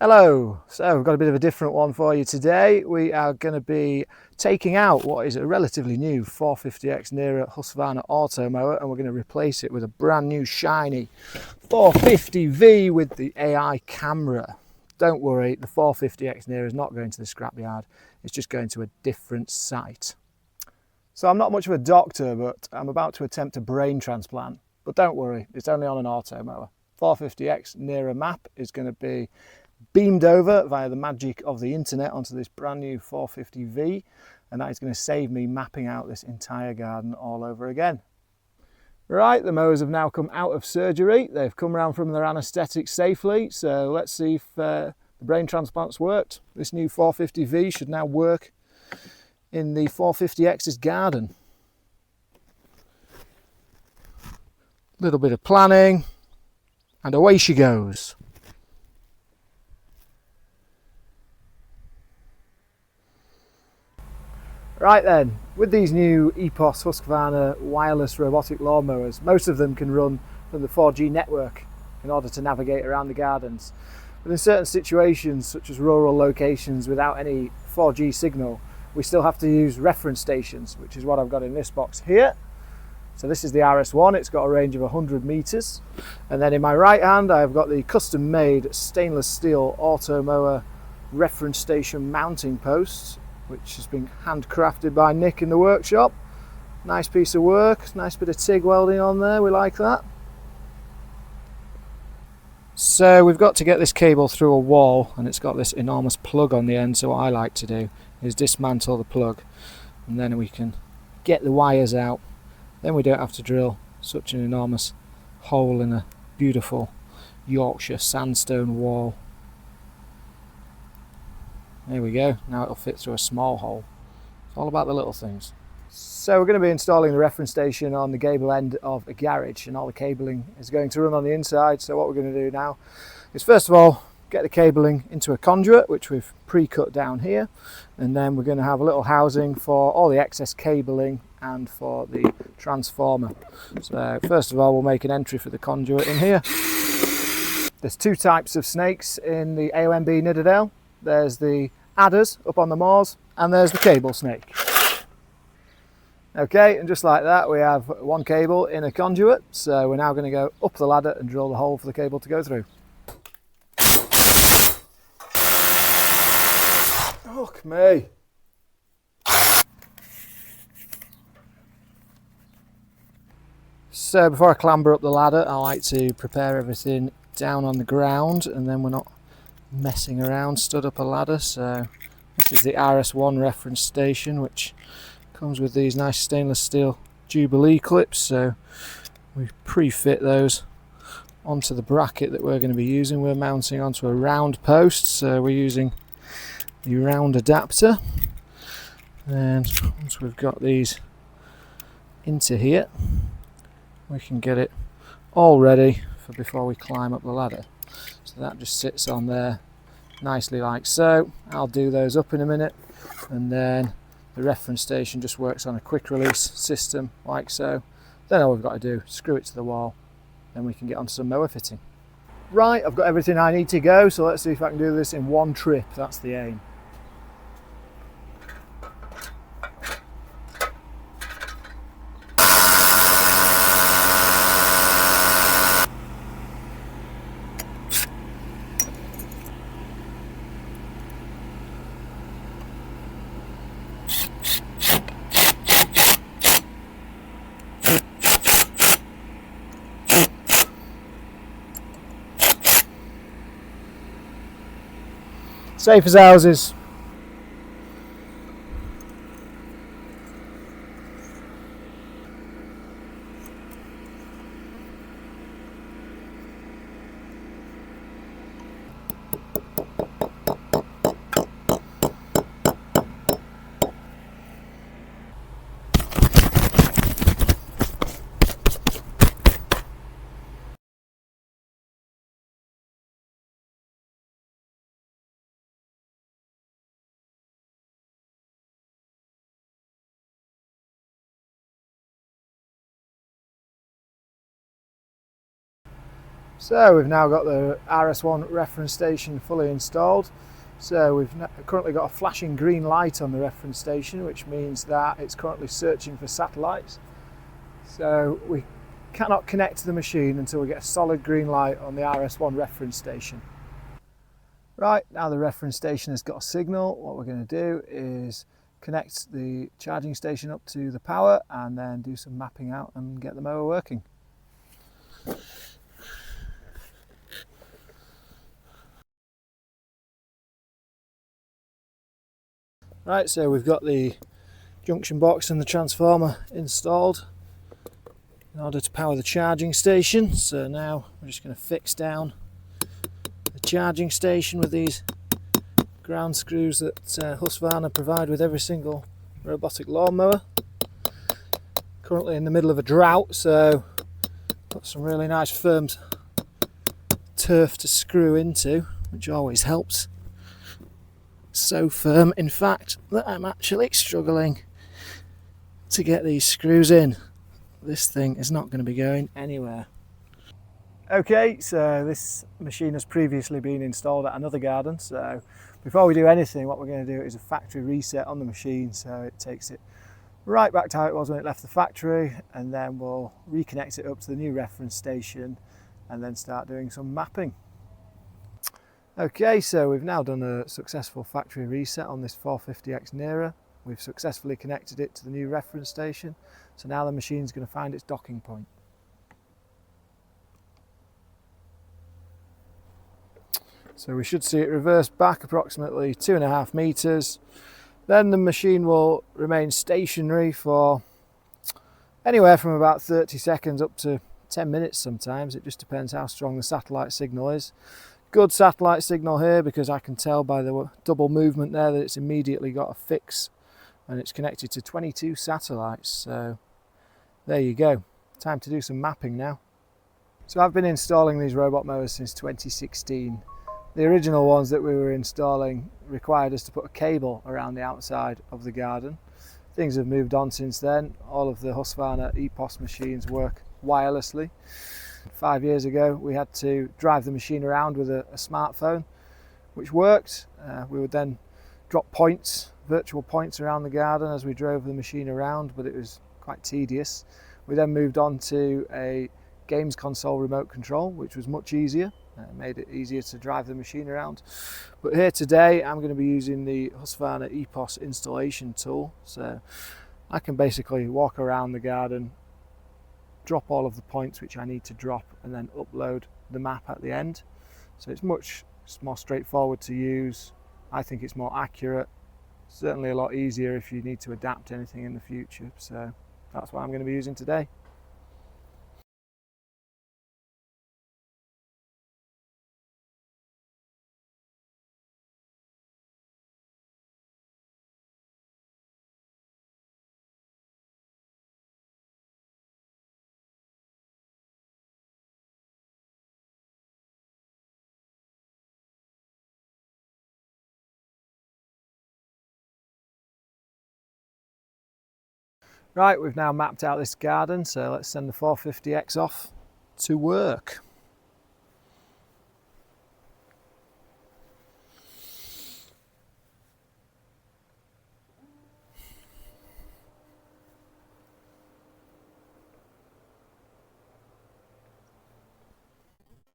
Hello, so we've got a bit of a different one for you today. We are going to be taking out what is a relatively new 450X NERA Husqvarna Automower, and we're going to replace it with a brand new shiny 450V with the AI camera. Don't worry, the 450X NERA is not going to the scrapyard, it's just going to a different site. So I'm not much of a doctor, but I'm about to attempt a brain transplant. But don't worry, it's only on an Automower. 450X NERA map is going to be beamed over via the magic of the internet onto this brand new 450V, and that is going to save me mapping out this entire garden all over again. Right, the mowers have now come out of surgery. They've come around from their anaesthetic safely, so let's see if the brain transplants worked. This new 450V should now work in the 450X's garden. Little bit of planning and away she goes. Right then, with these new EPOS Husqvarna wireless robotic lawnmowers, most of them can run from the 4G network in order to navigate around the gardens. But in certain situations, such as rural locations without any 4G signal, we still have to use reference stations, which is what I've got in this box here. So this is the RS1, it's got a range of 100 meters. And then in my right hand, I've got the custom made stainless steel Automower reference station mounting post, which has been handcrafted by Nick in the workshop. Nice piece of work, nice bit of TIG welding on there, we like that. So we've got to get this cable through a wall, and it's got this enormous plug on the end, so what I like to do is dismantle the plug, and then we can get the wires out. Then we don't have to drill such an enormous hole in a beautiful Yorkshire sandstone wall. There we go, now it'll fit through a small hole. It's all about the little things. So we're going to be installing the reference station on the gable end of a garage, and all the cabling is going to run on the inside. So what we're going to do now is first of all get the cabling into a conduit, which we've pre-cut down here, and then we're going to have a little housing for all the excess cabling and for the transformer. So first of all we'll make an entry for the conduit in here. There's two types of snakes in the AOMB Nidderdale. There's the adders up on the moors, and there's the cable snake. Okay, and just like that we have one cable in a conduit, so we're now going to go up the ladder and drill the hole for the cable to go through. Fuck me! So before I clamber up the ladder, I like to prepare everything down on the ground, and then we're not messing around, stood up a ladder. So this is the RS1 Reference Station, which comes with these nice stainless steel Jubilee clips, so we pre-fit those onto the bracket that we're going to be using. We're mounting onto a round post, so we're using the round adapter, and once we've got these into here we can get it all ready for before we climb up the ladder. So that just sits on there nicely like so. I'll do those up in a minute, and then the reference station just works on a quick release system like so. Then all we've got to do is screw it to the wall, then we can get onto some mower fitting. Right, I've got everything I need to go, so let's see if I can do this in one trip. That's the aim. Safe as houses. So we've now got the RS1 reference station fully installed. So we've currently got a flashing green light on the reference station, which means that it's currently searching for satellites. So we cannot connect to the machine until we get a solid green light on the RS1 reference station. Right, now the reference station has got a signal. What we're going to do is connect the charging station up to the power and then do some mapping out and get the mower working. Right, so we've got the junction box and the transformer installed in order to power the charging station. So now we're just going to fix down the charging station with these ground screws that Husqvarna provide with every single robotic lawnmower. Currently in the middle of a drought, so got some really nice firm turf to screw into, which always helps. So firm, in fact, that I'm actually struggling to get these screws in. This thing is not going to be going anywhere. Okay, so this machine has previously been installed at another garden, so before we do anything, what we're going to do is a factory reset on the machine, so it takes it right back to how it was when it left the factory, and then we'll reconnect it up to the new reference station and then start doing some mapping. Okay, so we've now done a successful factory reset on this 450X NERA. We've successfully connected it to the new reference station, so now the machine's going to find its docking point. So we should see it reverse back approximately 2.5 meters. Then the machine will remain stationary for anywhere from about 30 seconds up to 10 minutes sometimes. It just depends how strong the satellite signal is. Good satellite signal here because I can tell by the double movement there that it's immediately got a fix and it's connected to 22 satellites. So there you go. Time to do some mapping now. So I've been installing these robot mowers since 2016. The original ones that we were installing required us to put a cable around the outside of the garden. Things have moved on since then. All of the Husqvarna EPOS machines work wirelessly. 5 years ago we had to drive the machine around with a smartphone, which worked. We would then drop points, virtual points around the garden as we drove the machine around, but it was quite tedious. We then moved on to a games console remote control, which was much easier. Made it easier to drive the machine around. But here today I'm going to be using the Husqvarna EPOS installation tool, so I can basically walk around the garden, drop all of the points which I need to drop, and then upload the map at the end. So it's much more straightforward to use. I think it's more accurate, certainly a lot easier if you need to adapt anything in the future. So that's what I'm going to be using today. Right, we've now mapped out this garden, so let's send the 450X off to work.